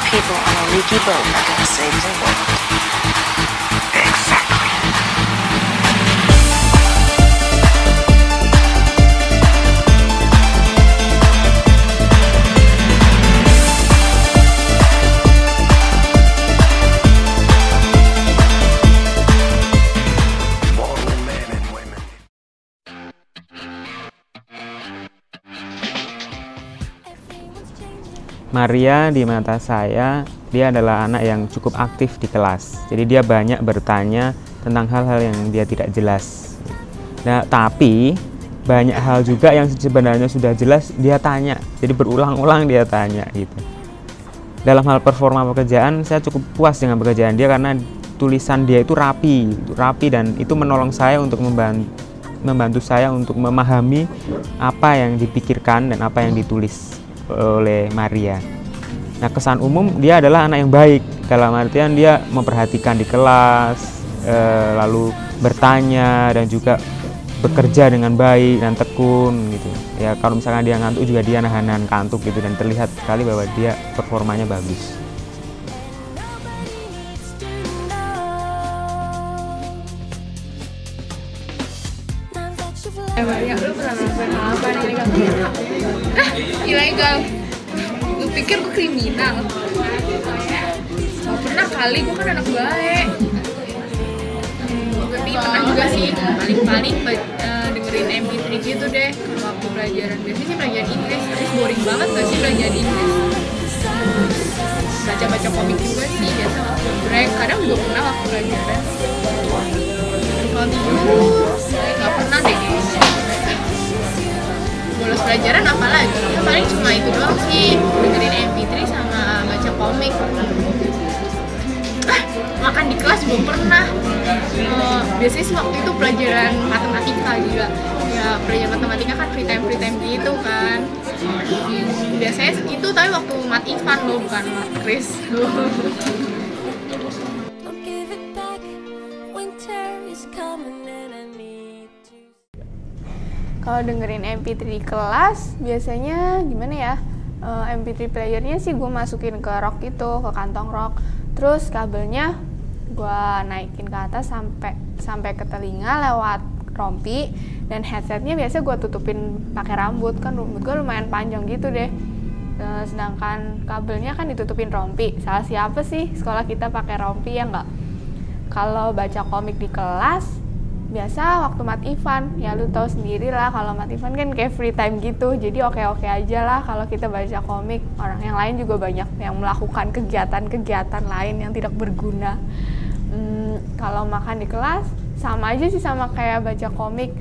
people on a leaky boat are gonna save the world. Exactly. Maria di mata saya, dia adalah anak yang cukup aktif di kelas. Jadi dia banyak bertanya tentang hal-hal yang dia tidak jelas. Nah, tapi banyak hal juga yang sebenarnya sudah jelas dia tanya. Jadi berulang-ulang dia tanya gitu. Dalam hal performa pekerjaan, saya cukup puas dengan pekerjaan dia karena tulisan dia itu rapi dan itu menolong saya untuk membantu saya untuk memahami apa yang dipikirkan dan apa yang ditulis oleh Maria. Nah, kesan umum dia adalah anak yang baik, dalam artian dia memperhatikan di kelas, lalu bertanya dan juga bekerja dengan baik dan tekun gitu. Ya, kalau misalkan dia ngantuk juga dia nahan kantuk gitu, dan terlihat sekali bahwa dia performanya bagus. Maria, lu pernah ngelakuin apa nih kamu? Ilegal. Lu pikir gue kriminal? Gak pernah kali, gue kan anak baik. Tapi pernah juga sih, paling-paling dengerin MP3 gitu deh kalau waktu pelajaran. Biasanya sih pelajaran Inggris, terus boring banget gak sih belajar Inggris? Baca-baca komik juga sih, biasa waktu break, kadang juga pernah waktu pelajaran. Kalau tidur, gak pernah deh kayaknya. Bolos pelajaran apalagi? Ya paling cuma itu doang sih, dengerin MP3 sama baca komik. Makan di kelas belum pernah. Biasanya sih waktu itu pelajaran matematika juga. Ya pelajaran matematika kan free time gitu kan. Biasanya itu tapi waktu mat Ivan loh, bukan mat Chris. Kalau dengerin MP3 di kelas, biasanya gimana ya? MP3 playernya sih gue masukin ke rock itu, ke kantong rock. Terus kabelnya gue naikin ke atas sampai ke telinga lewat rompi, dan headsetnya biasa gue tutupin pakai rambut, kan rambut gue lumayan panjang gitu deh. Sedangkan kabelnya kan ditutupin rompi. Salah siapa sih sekolah kita pakai rompi, ya nggak? Kalau baca komik di kelas, biasa waktu mat Ivan, ya lu tahu sendiri lah kalau mat Ivan kan kayak free time gitu, jadi oke-oke aja lah kalau kita baca komik. Orang yang lain juga banyak yang melakukan kegiatan-kegiatan lain yang tidak berguna. Kalau makan di kelas sama aja sih, sama kayak baca komik.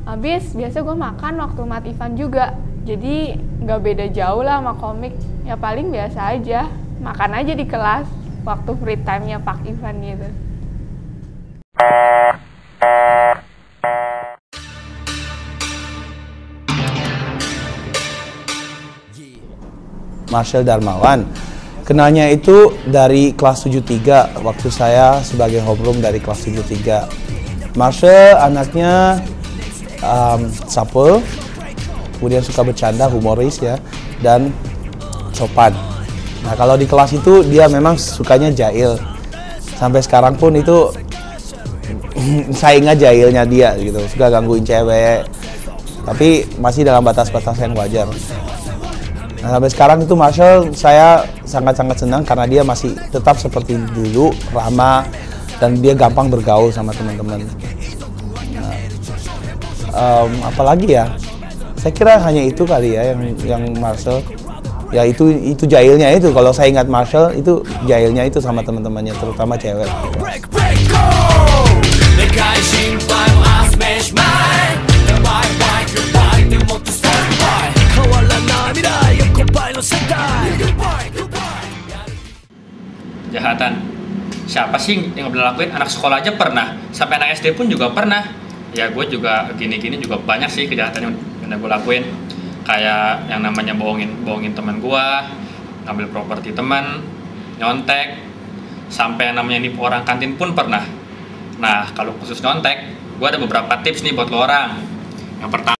Habis biasa gue makan waktu mat Ivan juga, jadi nggak beda jauh lah sama komik. Ya paling biasa aja, makan aja di kelas waktu free time-nya Pak Ivan gitu. Marshall Darmawan. Kenalnya itu dari kelas 73, waktu saya sebagai homeroom dari kelas 73. Marshall anaknya supple, kemudian suka bercanda, humoris ya, dan sopan. Nah, kalau di kelas itu dia memang sukanya jahil. Sampai sekarang pun itu saya ingat jahilnya dia gitu, suka gangguin cewek. Tapi masih dalam batas-batas yang wajar. Nah, sampai sekarang itu Marshall saya sangat-sangat senang karena dia masih tetap seperti dulu, ramah, dan dia gampang bergaul sama teman-teman. Apalagi ya, saya kira hanya itu kali ya yang Marshall. Ya itu jahilnya itu. Kalau saya ingat Marshall itu jahilnya itu sama teman-temannya, terutama cewek. Kejahatan siapa sih yang pernah lakuin? Anak sekolah aja pernah, sampai anak SD pun juga pernah. Ya gue juga gini-gini juga banyak sih kejahatan yang gue lakuin, kayak yang namanya bohongin teman gue, ngambil properti teman, nyontek, sampai yang namanya nipu orang kantin pun pernah. Nah, kalau khusus nyontek, gue ada beberapa tips nih buat lo orang. Yang pertama,